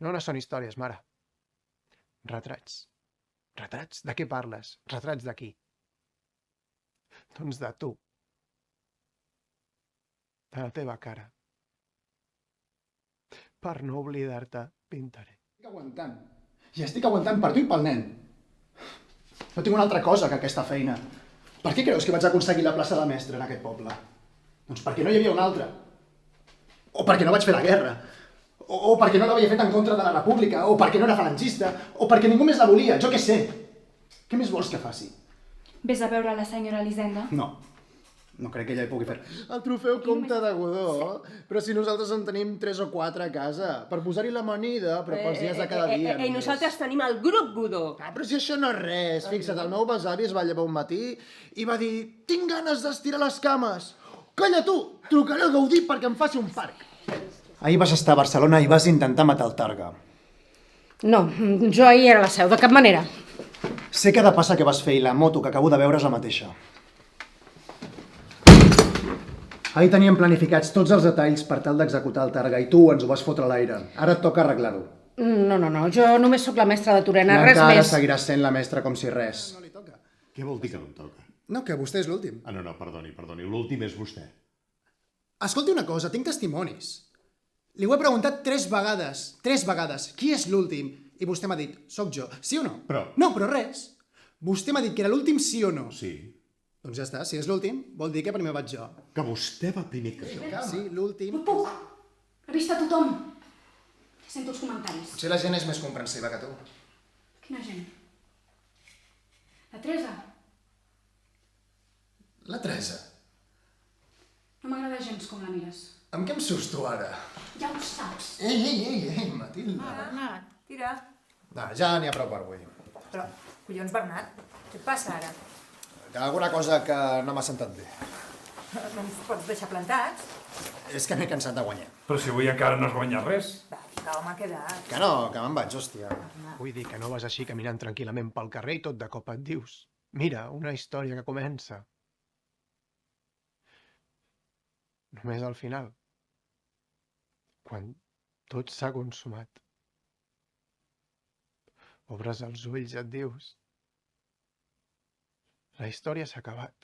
No, no són històries, mare. Retrats. Retrats? De què parles? Retrats de qui? Doncs de tu. De la teva cara. Per no oblidar-te, pintaré. Estic aguantant. I estic aguantant per tu i pel nen. No tinc una altra cosa que aquesta feina. Per què creus que vaig aconseguir la plaça de mestre en aquest poble? Doncs perquè no hi havia una altra. O perquè no vaig fer la guerra. O perquè no l'havia fet en contra de la república. O perquè no era falangista. O perquè ningú més la volia. Jo què sé. Què més vols que faci? Ves a veure la senyora Elisenda? No. No crec que ella hi pugui fer. El trofeu Comte de Godó. Però si nosaltres en tenim 3 o 4 a casa. Per posar-hi l'amanida, però pels dies de cada dia. I nosaltres tenim el grup Godó. Però si això no és res. Fixa't, el meu besavi es va llevar un matí i va dir: tinc ganes d'estirar les cames. Calla tu! Trucaré al Gaudí perquè em faci un parc. Ahir vas estar a Barcelona i vas intentar matar el Targa. No, jo ahir era a la Seu, de cap manera. Sé cada passa que vas fer i la moto que acabo de veure és la mateixa. Ahir teníem planificats tots els detalls per tal d'executar el Targa i tu ens ho vas fotre a l'aire. Ara et toca arreglar-ho. No, jo només sóc la mestra de Torena, res Encara més. seguiràs sent la mestra com si res. No li toca. Què vol dir que no em toca? No, que vostè és l'últim. Ah, no, perdoni, l'últim és vostè. Escolti una cosa, tinc testimonis. Li ho he preguntat 3 vegades, qui és l'últim? I vostè m'ha dit, sóc jo, sí o no? Però- No, però res. Vostè m'ha dit que era l'últim sí o no. Sí. Doncs ja està, si és l'últim, vol dir que primer vaig jo. Que vostè va primer que jo. Sí, l'últim. No puc! He vist a tothom. Sento els comentaris. Potser la gent és més comprensiva que tu. Quina gent? La Teresa. La Teresa. No m'agrada gens com la mires. Amb què em surts tu ara? Ja ho saps. Ei, Matilda. Bernat, tira. No, ja n'hi ha prou per avui. Però, collons, Bernat, què et passa ara? Hi ha alguna cosa que no m'ha sentat bé. No ens pots deixar plantats? És que m'he cansat de guanyar. Però si avui encara no has guanyat res. Va, que home, quedat. Que no, que me'n vaig, hòstia. Vull dir que no vas així caminant tranquil·lament pel carrer i tot de cop et dius: mira, una història que comença. Només al final, quan tot s'ha consumat, obres els ulls i et dius: la història s'ha acabat.